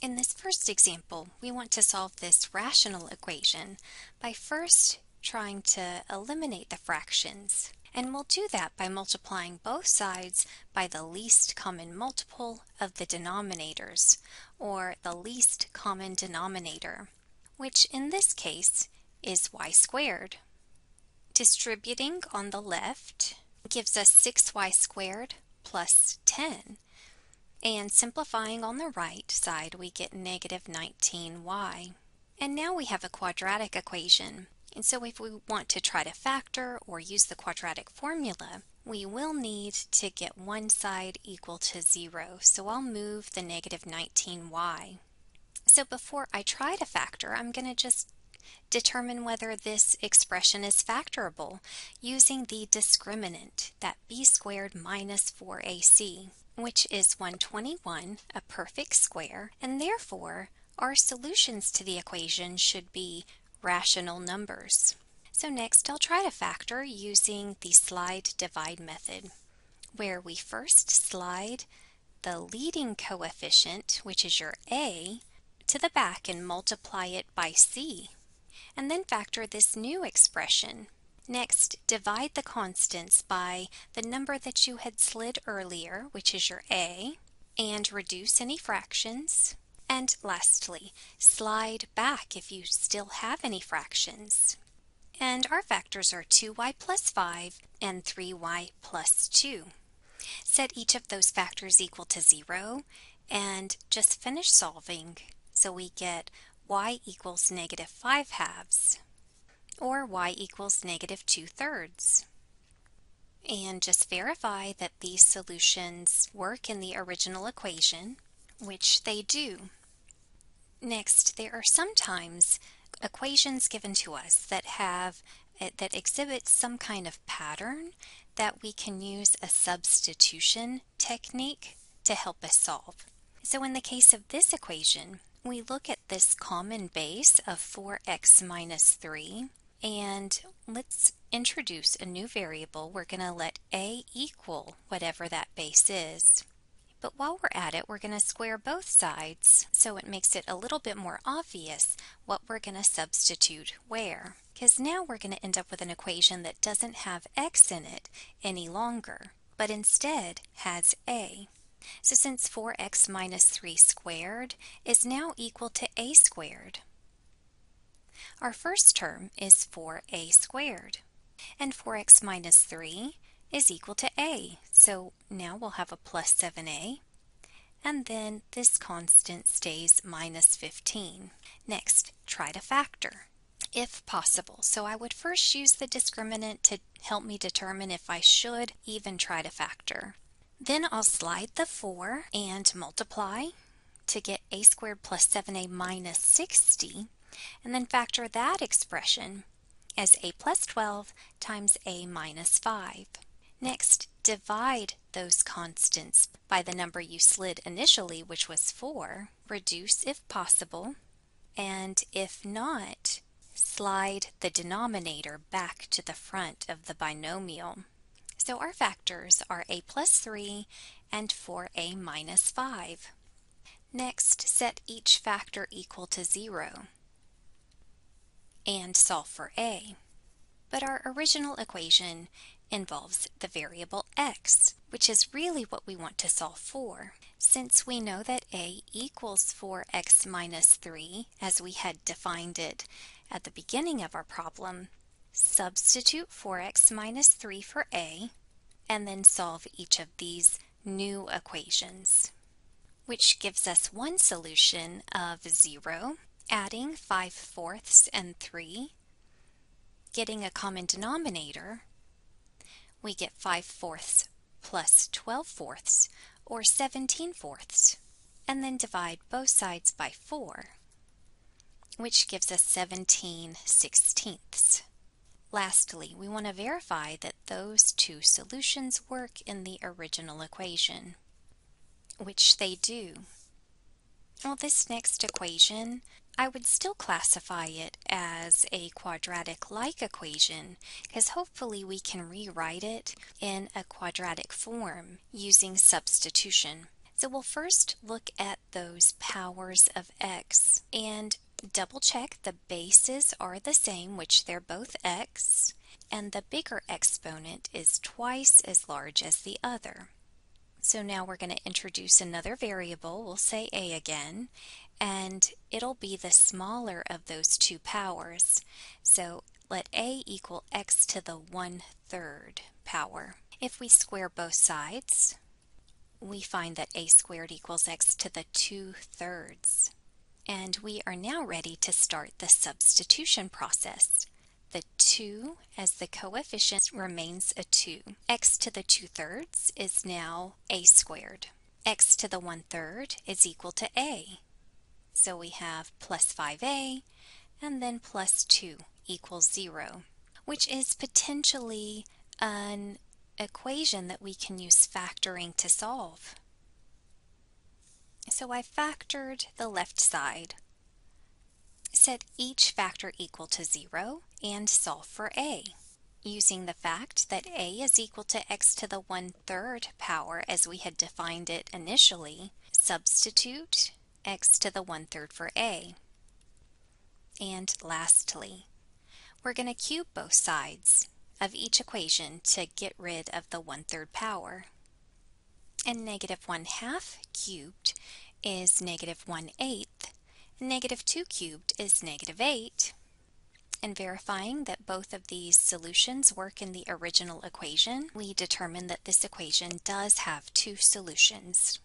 In this first example, we want to solve this rational equation by first trying to eliminate the fractions. And we'll do that by multiplying both sides by the least common multiple of the denominators, or the least common denominator, which in this case is y squared. Distributing on the left gives us 6y squared plus 10. And simplifying on the right side, we get negative 19y. And now we have a quadratic equation. And so if we want to try to factor or use the quadratic formula, we will need to get one side equal to 0. So I'll move the negative 19y. So before I try to factor, I'm going to just determine whether this expression is factorable using the discriminant, that b squared minus 4ac, which is 121, a perfect square, and therefore our solutions to the equation should be rational numbers. So next I'll try to factor using the slide divide method, where we first slide the leading coefficient, which is your a, to the back and multiply it by c, and then factor this new expression. Next, divide the constants by the number that you had slid earlier, which is your a, and reduce any fractions. And lastly, slide back if you still have any fractions. And our factors are 2y plus 5 and 3y plus 2. Set each of those factors equal to 0 and just finish solving. So we get y equals negative 5 halves, or y equals negative 2/3. And just verify that these solutions work in the original equation, which they do. Next, there are sometimes equations given to us that exhibit some kind of pattern that we can use a substitution technique to help us solve. So in the case of this equation, we look at this common base of 4x minus 3, and let's introduce a new variable. We're going to let a equal whatever that base is. But while we're at it, we're going to square both sides, so it makes it a little bit more obvious what we're going to substitute where. Because now we're going to end up with an equation that doesn't have x in it any longer, but instead has a. So since 4x minus 3 squared is now equal to a squared, our first term is 4a squared, and 4x minus 3 is equal to a. So now we'll have a plus 7a, and then this constant stays minus 15. Next, try to factor, if possible. So I would first use the discriminant to help me determine if I should even try to factor. Then I'll slide the 4 and multiply to get a squared plus 7a minus 60, and then factor that expression as a plus 12 times a minus 5. Next, divide those constants by the number you slid initially, which was 4. Reduce if possible, and if not, slide the denominator back to the front of the binomial. So our factors are a plus 3 and 4a minus 5. Next, set each factor equal to 0 and solve for a. But our original equation involves the variable x, which is really what we want to solve for. Since we know that a equals 4x minus 3, as we had defined it at the beginning of our problem, substitute 4x minus 3 for a, and then solve each of these new equations, which gives us one solution of 0, adding 5/4 and 3, getting a common denominator, we get 5/4 plus 12/4, or 17/4, and then divide both sides by 4, which gives us 17/16. Lastly, we want to verify that those two solutions work in the original equation, which they do. Well, this next equation, I would still classify it as a quadratic-like equation, because hopefully we can rewrite it in a quadratic form using substitution. So we'll first look at those powers of x and double check the bases are the same, which they're both x, and the bigger exponent is twice as large as the other. So now we're going to introduce another variable. We'll say a again, and it'll be the smaller of those two powers. So let a equal x to the 1/3 power. If we square both sides, we find that a squared equals x to the 2/3. And we are now ready to start the substitution process. The 2 as the coefficient remains a 2. X to the 2/3 is now a squared. X to the 1/3 is equal to a. So we have plus 5a and then plus 2 equals 0, which is potentially an equation that we can use factoring to solve. So I factored the left side, set each factor equal to 0, and solve for a. Using the fact that a is equal to x to the 1/3 power as we had defined it initially, substitute x to the 1/3 for a. And lastly, we're going to cube both sides of each equation to get rid of the 1/3 power. And -1/2 cubed is -1/8. -2 cubed is -8. And verifying that both of these solutions work in the original equation, we determine that this equation does have two solutions.